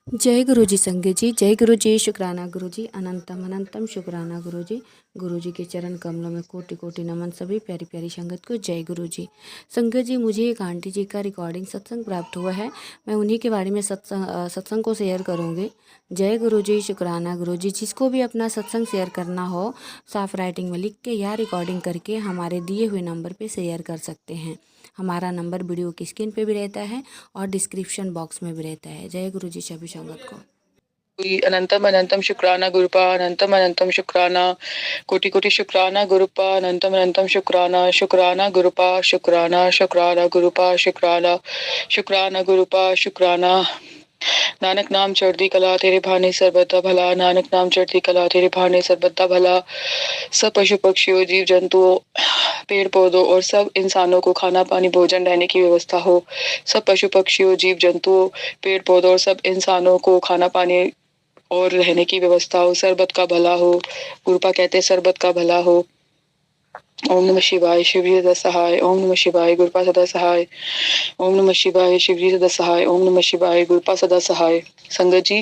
जय गुरु जी संगत जी, जय गुरु जी, शुक्राना गुरु जी, अनंतम अनंतम शुक्राना गुरु जी के चरण कमलों में कोटि कोटि नमन। सभी प्यारी प्यारी संगत को जय गुरु जी। संगत जी, मुझे एक आंटी जी का रिकॉर्डिंग सत्संग प्राप्त हुआ है, मैं उन्हीं के बारे में सत्संग को शेयर करूँगी। जय गुरु जी, शुक्राना गुरु जी। जिसको भी अपना सत्संग शेयर करना हो, साफ राइटिंग में लिख के या रिकॉर्डिंग करके हमारे दिए हुए नंबर पर शेयर कर सकते हैं। हमारा नंबर वीडियो की स्क्रीन पे भी रहता है और डिस्क्रिप्शन बॉक्स में भी रहता है। जय गुरु जी सभी संगत को। अनंतम अनंतम शुक्राना गुरुपा, अनंतम अनंतम शुक्राना, कोटि कोटि शुक्राना गुरुपा, अनंतम अनंतम शुक्राना, शुक्राना गुरुपा, शुक्राना शुक्राना गुरुपा, शुक्राना शुक्राना गुरुपा, शुक्राना। नानक नाम चढ़ती कला तेरे भाने सर्वदा भला, नानक नाम चढ़ती कला तेरे भाने सर्वदा भला। सब पशु पक्षियों, जीव जंतुओं, पेड़ पौधों और सब इंसानों को खाना पानी भोजन रहने की व्यवस्था हो। सब पशु पक्षियों, जीव जंतुओं, पेड़ पौधों और सब इंसानों को खाना पानी और रहने की व्यवस्था हो। सरबत का भला हो। गुरुपा कहते सरबत का भला हो। ओम नमः शिवाय, शिवजी सदा सहाय। ओम नमः शिवाय, गुरुपा सदा सहाय। ओम नमः शिवाय, शिवजी सदा सहाय। ओम नमः शिवाय, गुरुपा सदा सहाय। संगत जी,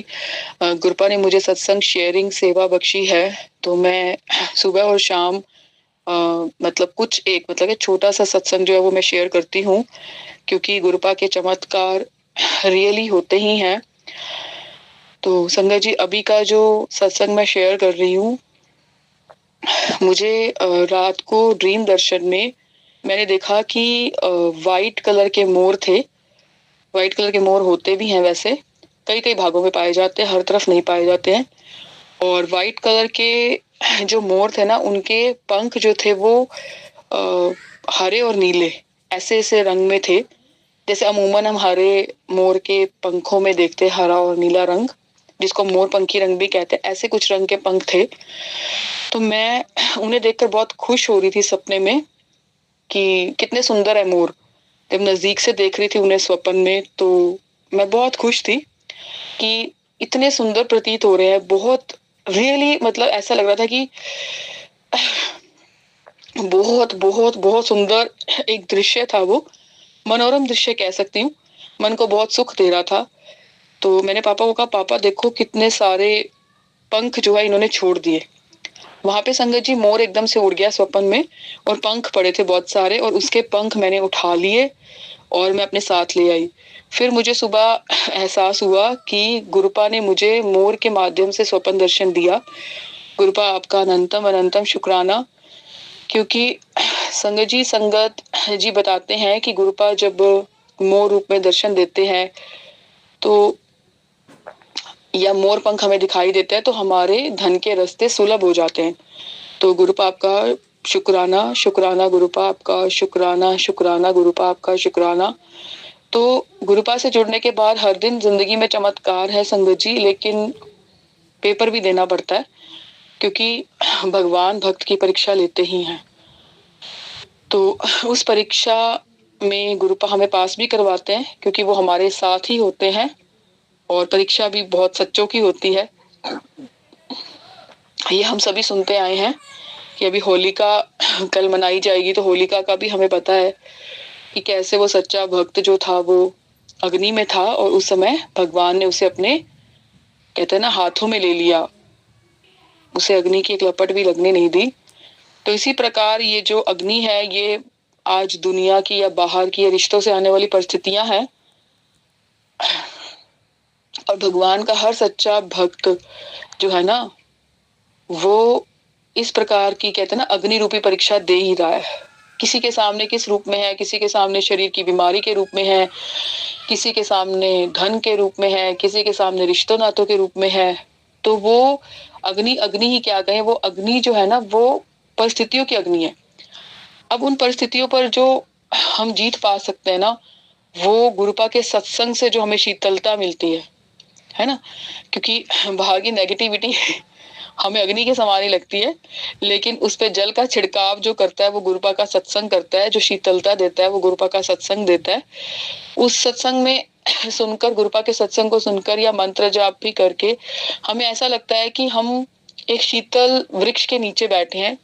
गुरुपा ने मुझे सत्संग शेयरिंग सेवा बख्शी है, तो मैं सुबह और शाम मतलब कुछ एक मतलब एक छोटा सा सत्संग जो है वो मैं शेयर करती हूँ, क्योंकि गुरुपा के चमत्कार रियली होते ही हैं। तो संगत जी, अभी का जो सत्संग मैं शेयर कर रही हूँ, मुझे रात को ड्रीम दर्शन में मैंने देखा कि वाइट कलर के मोर थे। वाइट कलर के मोर होते भी हैं, वैसे कई कई भागों में पाए जाते हैं, हर तरफ नहीं पाए जाते हैं। और वाइट कलर के जो मोर थे ना, उनके पंख जो थे वो हरे और नीले ऐसे ऐसे रंग में थे, जैसे अमूमन हम हरे मोर के पंखों में देखते हैं, हरा और नीला रंग, जिसको मोर पंखी रंग भी कहते हैं। ऐसे कुछ रंग के पंख थे। तो मैं उन्हें देखकर बहुत खुश हो रही थी सपने में कि कितने सुंदर है मोर। जब नजदीक से देख रही थी उन्हें स्वप्न में, तो मैं बहुत खुश थी कि इतने सुंदर प्रतीत हो रहे हैं। बहुत रियली मतलब ऐसा लग रहा था कि बहुत बहुत बहुत सुंदर एक दृश्य था वो। मनोरम दृश्य कह सकती हूँ। मन को बहुत सुख दे रहा था। तो मैंने पापा को कहा, पापा देखो कितने सारे पंख जो है इन्होंने छोड़ दिए। वहां पे संगत जी मोर एकदम से उड़ गया स्वप्न में, और पंख पड़े थे बहुत सारे, और उसके पंख मैंने उठा लिए और मैं अपने साथ ले आई। फिर मुझे सुबह एहसास हुआ कि गुरुपा ने मुझे मोर के माध्यम से स्वप्न दर्शन दिया। गुरुपा आपका अनंतम अनंतम शुक्राना। क्योंकि संगत जी बताते हैं कि गुरुपा जब मोर रूप में दर्शन देते हैं, तो या मोर पंख हमें दिखाई देते हैं, तो हमारे धन के रास्ते सुलभ हो जाते हैं। तो गुरुपा आपका शुक्राना, शुक्राना गुरुपा आपका शुक्राना, शुक्राना गुरुपा आपका शुक्राना। तो गुरुपा से जुड़ने के बाद हर दिन जिंदगी में चमत्कार है संगत जी, लेकिन पेपर भी देना पड़ता है, क्योंकि भगवान भक्त की परीक्षा लेते ही हैं। तो उस परीक्षा में गुरुपा हमें पास भी करवाते हैं, क्योंकि वो हमारे साथ ही होते हैं, और परीक्षा भी बहुत सच्चों की होती है। ये हम सभी सुनते आए हैं कि अभी होलिका कल मनाई जाएगी, तो होलिका का भी हमें पता है कि कैसे वो सच्चा भक्त जो था वो अग्नि में था, और उस समय भगवान ने उसे अपने कहते हैं ना हाथों में ले लिया, उसे अग्नि की एक लपट भी लगने नहीं दी। तो इसी प्रकार ये जो अग्नि है, ये आज दुनिया की या बाहर की या रिश्तों से आने वाली परिस्थितियां हैं, और भगवान का हर सच्चा भक्त जो है ना, वो इस प्रकार की कहते हैं ना अग्नि रूपी परीक्षा दे ही रहा है। किसी के सामने किस रूप में है, किसी के सामने शरीर की बीमारी के रूप में है, किसी के सामने धन के रूप में है, किसी के सामने रिश्तों नातों के रूप में है। तो वो अग्नि, अग्नि ही क्या कहें, वो अग्नि जो है ना, वो परिस्थितियों की अग्नि है। अब उन परिस्थितियों पर जो हम जीत पा सकते हैं ना, वो गुरुपा के सत्संग से जो हमें शीतलता मिलती है ना। क्योंकि बाहर की नेगेटिविटी हमें अग्नि के समान ही लगती है, लेकिन उस पे जल का छिड़काव जो करता है वो गुरुपा का सत्संग करता है, जो शीतलता देता है वो गुरुपा का सत्संग देता है। उस सत्संग में सुनकर, गुरुपा के सत्संग को सुनकर या मंत्र जाप भी करके हमें ऐसा लगता है कि हम एक शीतल वृक्ष के नीचे बैठे हैं,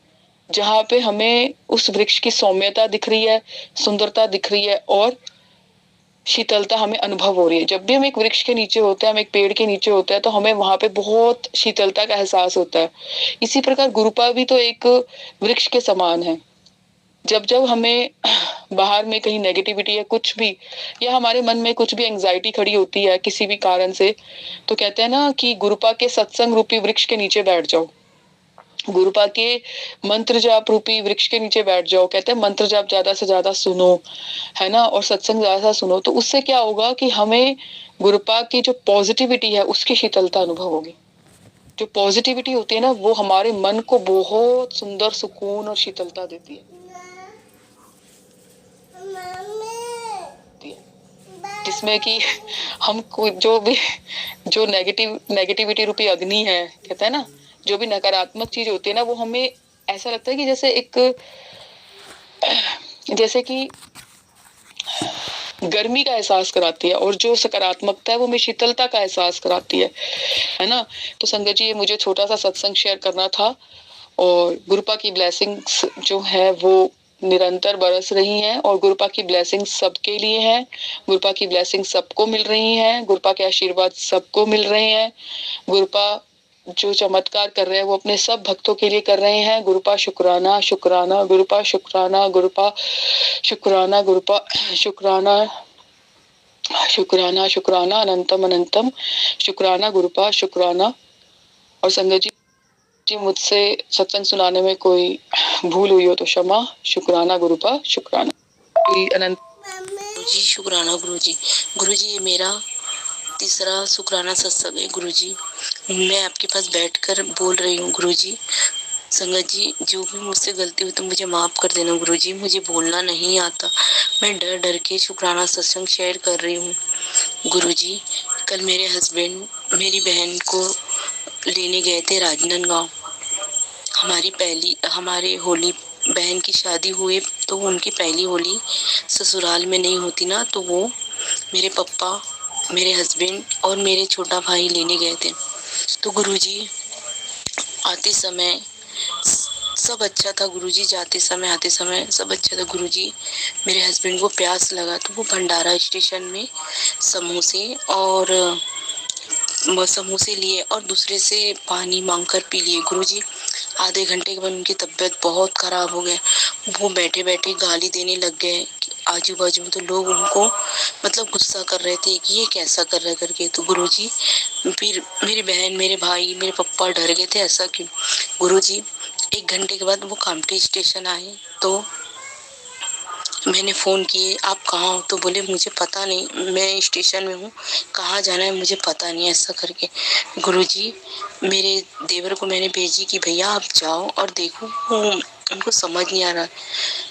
जहां पे हमें उस वृक्ष की सौम्यता दिख रही है, सुंदरता दिख रही है, और शीतलता हमें अनुभव हो रही है। जब भी हम एक वृक्ष के नीचे होते हैं, हम एक पेड़ के नीचे होते हैं, तो हमें वहां पे बहुत शीतलता का एहसास होता है। इसी प्रकार गुरुपा भी तो एक वृक्ष के समान है। जब जब हमें बाहर में कहीं नेगेटिविटी या कुछ भी, या हमारे मन में कुछ भी एंजाइटी खड़ी होती है किसी भी कारण से, तो कहते हैं ना कि गुरुपा के सत्संग रूपी वृक्ष के नीचे बैठ जाओ, गुरुपा के मंत्र जाप रूपी वृक्ष के नीचे बैठ जाओ। कहते हैं मंत्र जाप ज्यादा से ज्यादा सुनो, है ना, और सत्संग ज्यादा सुनो, तो उससे क्या होगा कि हमें गुरुपा की जो पॉजिटिविटी है उसकी शीतलता अनुभव होगी। जो पॉजिटिविटी होती है ना, वो हमारे मन को बहुत सुंदर सुकून और शीतलता देती है, जिसमें कि हम जो भी जो नेगेटिविटी रूपी अग्नि है, कहते हैं ना, जो भी नकारात्मक चीज होती है ना, वो हमें ऐसा लगता है कि जैसे कि गर्मी का एहसास कराती है, और जो सकारात्मकता है वो हमें शीतलता का एहसास कराती है ना। तो संगत जी, ये मुझे छोटा सा सत्संग शेयर करना था, और गुरुपा की ब्लेसिंग्स जो है वो निरंतर बरस रही हैं, और गुरुपा की ब्लेसिंग्स सबके लिए हैं। गुरुपा की ब्लेसिंग्स सबको मिल रही हैं, गुरुपा के आशीर्वाद सबको मिल रहे हैं। गुरुपा जो चमत्कार कर रहे हैं वो अपने सब भक्तों के लिए कर रहे हैं। गुरुपा शुक्राना, शुक्राना, गुरुपा शुक्राना, गुरुपा शुक्राना, गुरुपा शुक्राना, शुक्राना, शुक्राना, अनंतम अनंतम शुक्राना, गुरुपा शुक्राना। और संगत जी, मुझसे सत्संग सुनाने में कोई भूल हुई हो तो क्षमा। शुक्राना गुरुपा, शुक्राना। अनंत जी, शुक्राना गुरुजी। गुरुजी, ये मेरा तीसरा शुक्राना सत्संग है गुरुजी। मैं आपके पास बैठकर बोल रही हूँ गुरुजी। संगत जी, जो भी मुझसे गलती हुई तो मुझे माफ कर देना गुरुजी। मुझे बोलना नहीं आता, मैं डर डर के शुक्राना सत्संग शेयर कर रही हूँ गुरुजी। कल मेरे हस्बैंड मेरी बहन को लेने गए थे राजनांदगांव। हमारे होली बहन की शादी हुई तो उनकी पहली होली ससुराल में नहीं होती ना, तो वो मेरे पापा, मेरे हस्बैंड और मेरे छोटा भाई लेने गए थे। तो गुरुजी, आते समय सब अच्छा था गुरुजी, जाते समय आते समय सब अच्छा था गुरुजी। मेरे हस्बैंड को प्यास लगा तो वो भंडारा स्टेशन में समोसे लिए और दूसरे से पानी मांगकर पी लिए गुरुजी। आधे घंटे के बाद उनकी तबीयत बहुत खराब हो गई। वो बैठे बैठे गाली देने लग गए। आजू बाजू में तो लोग उनको गुस्सा कर रहे थे कि ये कैसा कर रहा है करके। तो गुरुजी, फिर मेरी बहन, मेरे भाई, मेरे पापा डर गए थे, ऐसा क्यों। गुरुजी, 1 घंटे के बाद वो कामठी स्टेशन आए तो मैंने फ़ोन किए, आप कहाँ हो? तो बोले मुझे पता नहीं, मैं स्टेशन में हूँ, कहाँ जाना है मुझे पता नहीं, ऐसा करके। गुरुजी, मेरे देवर को मैंने भेजी कि भैया आप जाओ और देखो, उनको समझ नहीं आ रहा।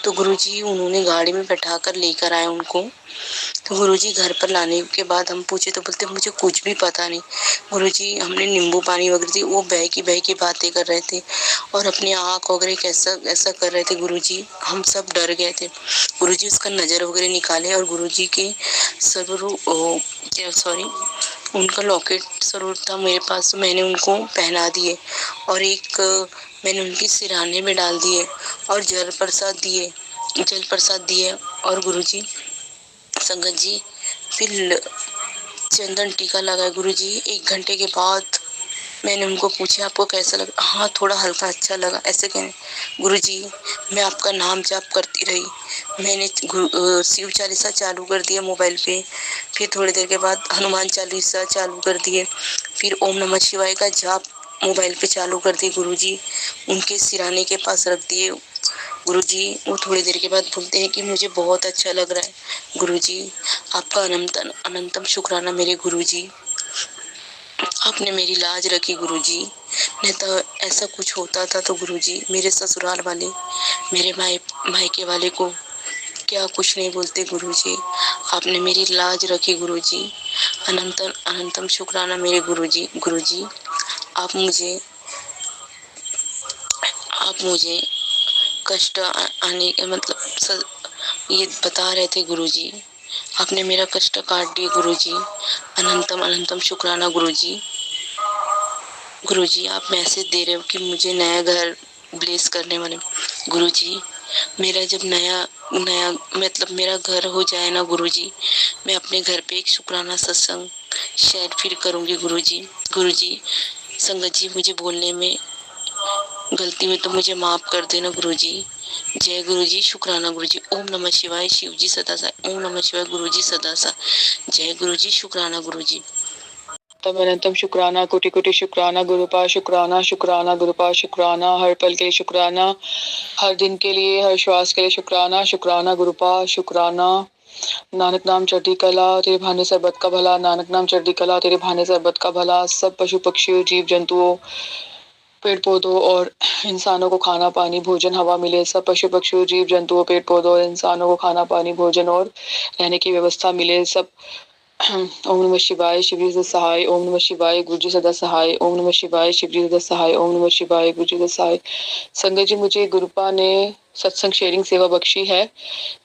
तो गुरुजी उन्होंने गाड़ी में बैठाकर लेकर आए उनको। तो गुरुजी घर पर लाने के बाद हम पूछे तो बोलते मुझे कुछ भी पता नहीं। गुरुजी, हमने नींबू पानी वगैरह दी, वो बह की बातें कर रहे थे और अपनी आँख वगैरह कैसा ऐसा कर रहे थे गुरुजी। हम सब डर गए थे। गुरुजी उसका नजर वगैरह निकाले और गुरुजी के उनका लॉकेट जरूर था मेरे पास, तो मैंने उनको पहना दिए और एक मैंने उनकी सिरहाने में डाल दिए और जल प्रसाद दिए। और गुरुजी, संगत जी, फिर चंदन टीका लगाया गुरुजी। 1 घंटे के बाद मैंने उनको पूछा आपको कैसा लगा? हाँ, थोड़ा हल्का अच्छा लगा, ऐसे कहने। गुरुजी, मैं आपका नाम जाप करती रही। मैंने शिव चालीसा चालू कर दिया मोबाइल पे। फिर थोड़ी देर के बाद हनुमान चालीसा चालू कर दिए। फिर ओम नमः शिवाय का जाप मोबाइल पे चालू कर दिए गुरुजी। उनके सिराने के पास रख दिए गुरुजी। वो थोड़ी देर के बाद बोलते हैं कि मुझे बहुत अच्छा लग रहा है गुरुजी। आपका अनंतम शुक्राना मेरे गुरुजी। आपने मेरी लाज रखी गुरुजी, नहीं तो ऐसा कुछ होता था तो गुरुजी मेरे ससुराल वाले, मेरे मायके वाले को क्या कुछ नहीं बोलते गुरुजी। आपने मेरी लाज रखी गुरुजी। अनंतम शुक्राना मेरे गुरुजी। गुरुजी, आप मुझे कष्ट आने ये बता रहे थे गुरुजी। आपने मेरा कष्ट काट दिए गुरुजी। अनंतम शुक्राना गुरुजी। गुरुजी, आप मैसेज दे रहे हो कि मुझे नया घर ब्लेस करने वाले। गुरुजी, मेरा जब नया नया मतलब मेरा घर हो जाए ना गुरुजी, मैं अपने घर पे एक शुक्राना सत्संग शेयर फिर करूँगी गुरुजी। गुरुजी, संगत जी मुझे बोलने में गलती में तो मुझे माफ कर देना गुरुजी। जय गुरुजी, शुक्राना गुरुजी। ओम नमः शिवाय, शिव जी सदा सा। ओम नमः शिवाय, गुरुजी सदा सा। जय गुरुजी, शुक्राना गुरुजी। तब अनंतम शुक्राना, कोटि कोटि शुक्राना गुरुपा, शुक्राना शुक्राना गुरुपा, शुक्राना हर पल के लिए, शुक्राना हर दिन के लिए, हर श्वास के लिए, शुक्राना शुक्राना गुरुपा, शुक्राना। नानक नाम चढ़ती कला तेरे भाने सरबत का भला, नानक नाम चढ़ती कला तेरे भाने सरबत का भला। सब पशु पक्षियों, जीव जंतुओं, पेड़ पौधों और इंसानों को खाना पानी भोजन हवा मिले। सब पशु पक्षियों, जीव जंतुओं, पेड़ पौधों और इंसानों को खाना पानी भोजन और रहने की व्यवस्था मिले। सब ओम नमः शिवाय, शिव जी सदा सहाय। ओम नमः शिवाय, गुरु जी सदा सहाय। ओम नमः शिवाय, शिव जी सदा सहाय। ओम नमः शिवाय, गुरु जी सदा सहाय। संगत जी, मुझे गुरुपा ने सत्संग शेयरिंग सेवा बख्शी है,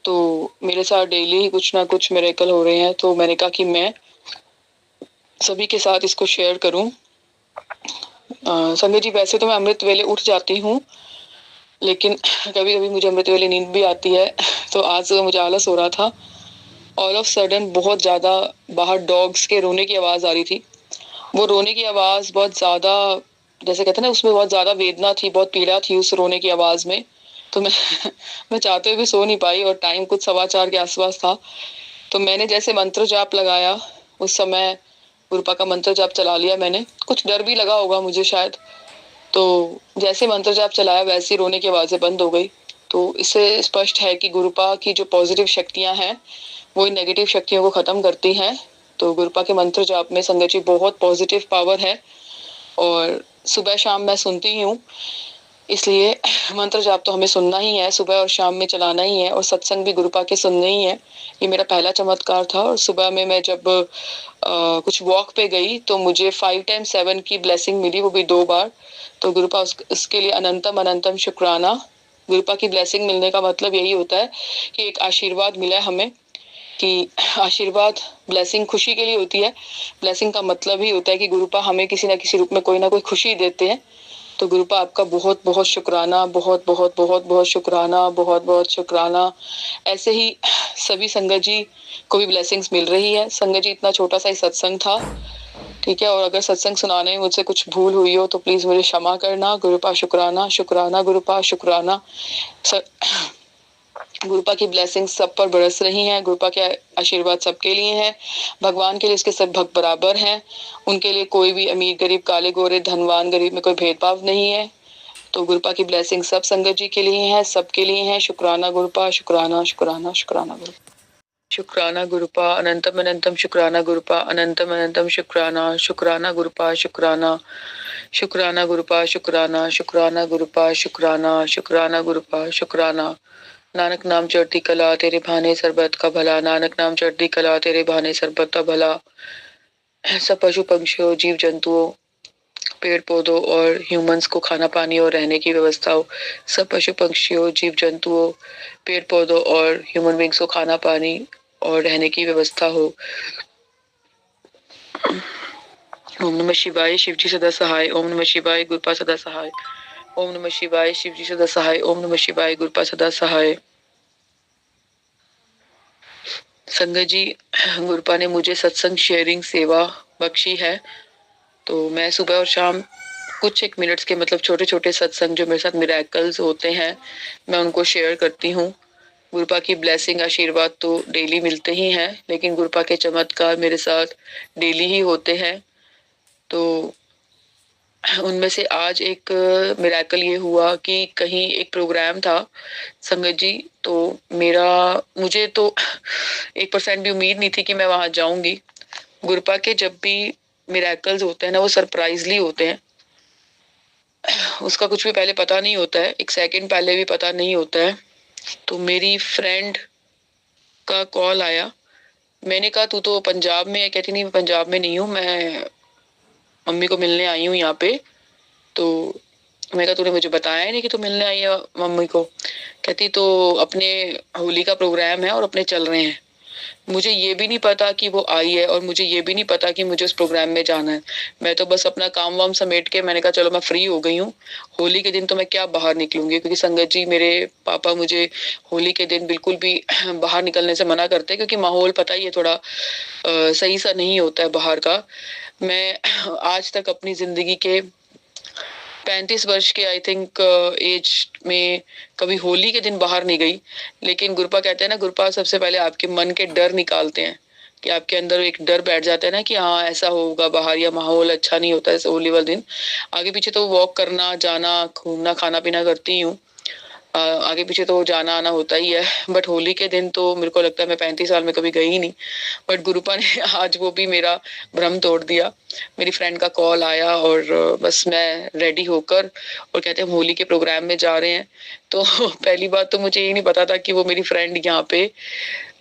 तो मेरे साथ डेली ही कुछ ना कुछ मिरेकल हो रहे हैं, तो मैंने कहा कि मैं सभी के साथ इसको शेयर करूं। संगत जी, वैसे तो मैं अमृत वेले उठ जाती हूँ, लेकिन कभी कभी मुझे अमृत वेले नींद भी आती है। तो आज सुबह मुझे आलस हो रहा था, ऑल ऑफ सडन बहुत ज्यादा बाहर डॉग्स के रोने की आवाज आ रही थी। वो रोने की आवाज बहुत ज्यादा, जैसे कहते हैं ना, उसमें बहुत ज्यादा वेदना थी, बहुत पीड़ा थी उस रोने की आवाज में। तो मैं मैं चाहते हुए भी सो नहीं पाई, और टाइम कुछ 4:15 के आसपास था। तो मैंने जैसे मंत्र जाप लगाया, उस समय गुरुपा का मंत्र जाप चला लिया मैंने। कुछ डर भी लगा होगा मुझे शायद, तो जैसे मंत्र जाप चलाया वैसे रोने की आवाजें बंद हो गई। तो इससे स्पष्ट है कि गुरुपा की जो पॉजिटिव शक्तियां हैं वो इन नेगेटिव शक्तियों को खत्म करती हैं। तो गुरुपा के मंत्र जाप में संगत जी बहुत पॉजिटिव पावर है, और सुबह शाम मैं सुनती ही हूँ, इसलिए मंत्र जाप तो हमें सुनना ही है, सुबह और शाम में चलाना ही है, और सत्संग भी गुरुपा के सुनने ही है। ये मेरा पहला चमत्कार था। और सुबह में मैं जब कुछ वॉक पे गई तो मुझे 5 टाइम्स 7 की ब्लेसिंग मिली, वो भी 2 बार। तो गुरुपा उसके लिए अनंतम अनंतम शुक्राना। गुरुपा की ब्लेसिंग मिलने का मतलब यही होता है कि एक आशीर्वाद मिला है हमें, कि आशीर्वाद ब्लेसिंग खुशी के लिए होती है। ब्लेसिंग का मतलब ही होता है कि गुरुपा हमें किसी ना किसी रूप में कोई ना कोई खुशी देते हैं। तो गुरुपा आपका बहुत बहुत शुक्राना, बहुत बहुत बहुत बहुत शुक्राना, बहुत बहुत शुक्राना। ऐसे ही सभी संगत जी को भी ब्लेसिंग्स मिल रही है। संगत जी, इतना छोटा सा ही सत्संग था, ठीक है, और अगर सत्संग सुनाने में मुझसे कुछ भूल हुई हो तो प्लीज मुझे क्षमा करना। गुरुपा शुक्राना शुक्राना, गुरुपा शुक्राना। गुरुपा की ब्लेसिंग सब पर बरस रही हैं। गुरुपा के आशीर्वाद सबके लिए हैं। भगवान के लिए उसके सब भक्त बराबर हैं। उनके लिए कोई भी अमीर गरीब, काले गोरे, धनवान गरीब में कोई भेदभाव नहीं है। तो गुरुपा की ब्लेसिंग सब संगत जी के लिए है, सबके लिए है। शुक्राना गुरुपा, शुक्राना शुक्राना शुक्राना गुरुपा। शुक्राना गुरुपा, अनंतम अनंतम शुक्राना गुरुपा, अनंतम अनंतम शुक्राना। शुक्राना गुरुपा, शुक्राना शुक्राना गुरुपा, शुक्राना शुक्राना गुरुपा, शुक्राना शुक्राना गुरुपा, शुक्राना। नानक नाम चढ़ती कला तेरे भाने सरबत का भला, नानक नाम चढ़ती कला तेरे भाने सरबत का भला। सब पशु पंक्षियों, जीव जंतुओं, पेड़ पौधों और ह्यूमंस को खाना पानी और रहने की व्यवस्था हो। सब पशु पक्षियों, जीव जंतुओं, पेड़ पौधों और ह्यूमन बींग्स को खाना पानी और रहने की व्यवस्था हो। ओम नमः शिवाय, शिव जी सदा सहाय। ओम नमः शिवाय, गुरुपा सदा सहाय। ओम नमः शिवाय, शिव जी सदा सहाय। ओम नमः शिवाय, गुरुपा सदा सहाय। संगत जी, गुरुपा ने मुझे सत्संग शेयरिंग सेवा बख्शी है, तो मैं सुबह और शाम कुछ एक मिनट्स के, मतलब छोटे छोटे सत्संग जो मेरे साथ मिरेकल्स होते हैं, मैं उनको शेयर करती हूँ। गुरुपा की ब्लेसिंग आशीर्वाद तो डेली मिलते ही हैं, लेकिन गुरुपा के चमत्कार मेरे साथ डेली ही होते हैं। तो उनमें से आज एक मिरेकल ये हुआ कि कहीं एक प्रोग्राम था संगत जी, तो मुझे तो 1% भी उम्मीद नहीं थी कि मैं वहां जाऊंगी। गुरुपा के जब भी मिरेकल्स होते हैं ना, वो सरप्राइजली होते हैं। उसका कुछ भी पहले पता नहीं होता है, 1 सेकंड पहले भी पता नहीं होता है। तो मेरी फ्रेंड का कॉल आया। मैंने कहा तू तो पंजाब में है। कहती नहीं, मैं पंजाब में नहीं हूँ, मैं मम्मी को मिलने आई हूँ यहाँ पे। तो मैं कहा तूने मुझे बताया नहीं कि तू मिलने आई है मम्मी को। कहती तो अपने होली का प्रोग्राम है और अपने चल रहे हैं। मुझे ये भी नहीं पता कि वो आई है और मुझे ये भी नहीं पता कि मुझे उस प्रोग्राम में जाना है। मैं तो बस अपना काम वाम समेट के मैंने कहा चलो मैं फ्री हो गई हूँ, होली के दिन तो मैं क्या बाहर निकलूंगी, क्योंकि संगत जी मेरे पापा मुझे होली के दिन बिल्कुल भी बाहर निकलने से मना करते हैं, क्योंकि माहौल पता ही है थोड़ा सही सा नहीं होता है बाहर का। मैं आज तक अपनी जिंदगी के 35 वर्ष के आई थिंक एज में कभी होली के दिन बाहर नहीं गई। लेकिन गुरुपा कहते हैं ना, गुरुपा सबसे पहले आपके मन के डर निकालते हैं, कि आपके अंदर एक डर बैठ जाता है ना कि हाँ ऐसा होगा बाहर, या माहौल अच्छा नहीं होता है होली वाले दिन। आगे पीछे तो वॉक करना, जाना, घूमना, खाना पीना करती हूँ, आगे पीछे तो जाना आना होता ही है। बट होली के दिन तो मेरे को लगता है मैं 35 साल में कभी गई ही नहीं। बट गुरुपा ने आज वो भी मेरा भ्रम तोड़ दिया। मेरी फ्रेंड का कॉल आया और बस मैं रेडी होकर, और कहते हैं हम होली के प्रोग्राम में जा रहे हैं। तो पहली बात तो मुझे ये नहीं पता था कि वो मेरी फ्रेंड यहाँ पे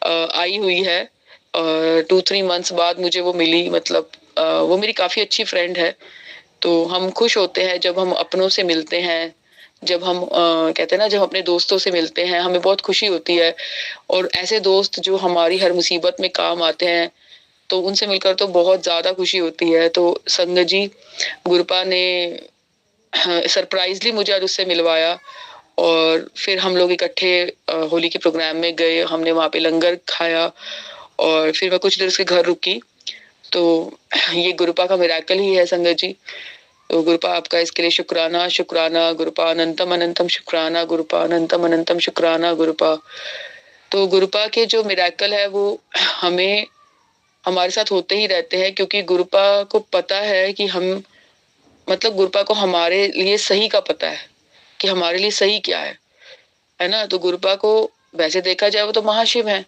आई हुई है। 2-3 मंथ्स बाद मुझे वो मिली। मतलब वो मेरी काफी अच्छी फ्रेंड है। तो हम खुश होते हैं जब हम अपनों से मिलते हैं, जब हम कहते हैं ना, जब अपने दोस्तों से मिलते हैं हमें बहुत खुशी होती है। और ऐसे दोस्त जो हमारी हर मुसीबत में काम आते हैं, तो उनसे मिलकर तो बहुत ज्यादा खुशी होती है। तो संगत जी, गुरुपा ने सरप्राइजली मुझे आज उससे मिलवाया, और फिर हम लोग इकट्ठे होली के प्रोग्राम में गए। हमने वहां पे लंगर खाया और फिर मैं कुछ देर उसके घर रुकी। तो ये गुरुपा का मिराकल ही है संगत जी। तो गुरुपा आपका इसके लिए शुक्राना, शुक्राना गुरुपा, अनंतम अनंतम शुक्राना गुरुपा, अनंतम अनंतम शुक्राना गुरुपा। तो गुरुपा के जो मिराकल है वो हमें हमारे साथ होते ही रहते हैं, क्योंकि गुरुपा को पता है कि हम, मतलब गुरुपा को हमारे लिए सही का पता है कि हमारे लिए सही क्या है ना। तो गुरुपा को वैसे देखा जाए वो तो महाशिव है,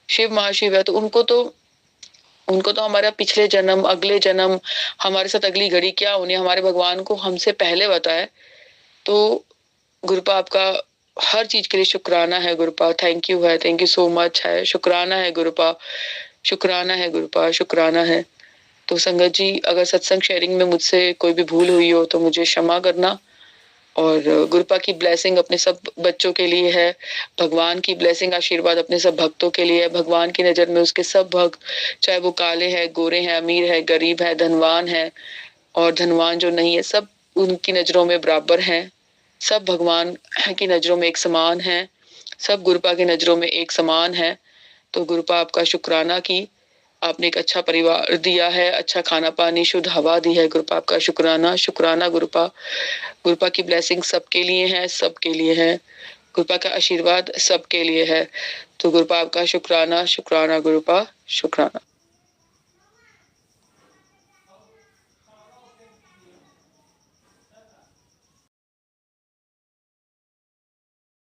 शिव महाशिव है। तो उनको तो हमारा पिछले जन्म, अगले जन्म, हमारे साथ अगली घड़ी क्या होनी, हमारे भगवान को हमसे पहले पता है। तो गुरुपा आपका हर चीज के लिए शुक्राना है गुरुपा। थैंक यू है, थैंक यू सो मच है, शुक्राना है गुरुपा, शुक्राना है गुरुपा, शुक्राना है। तो संगत जी, अगर सत्संग शेयरिंग में मुझसे कोई भी भूल हुई हो तो मुझे क्षमा करना। और गुरुपा की ब्लेसिंग अपने सब बच्चों के लिए है, भगवान की ब्लेसिंग, आशीर्वाद अपने सब भक्तों के लिए है। भगवान की नजर में उसके सब भक्त, चाहे वो काले हैं, गोरे हैं, अमीर है, गरीब है, धनवान है और धनवान जो नहीं है, सब उनकी नजरों में बराबर हैं। सब भगवान की नजरों में एक समान है, सब गुरुपा की नजरों में एक समान है। तो गुरुपा आपका शुक्राना की आपने एक अच्छा परिवार दिया है, अच्छा खाना पानी, शुद्ध हवा दी है। गुरुपा आपका शुक्राना, शुक्राना गुरुपा। गुरुपा की ब्लेसिंग सबके लिए है, सबके लिए है। गुरुपा का आशीर्वाद सबके लिए है। तो गुरुपा आपका शुक्राना, शुक्राना गुरुपा, शुक्राना।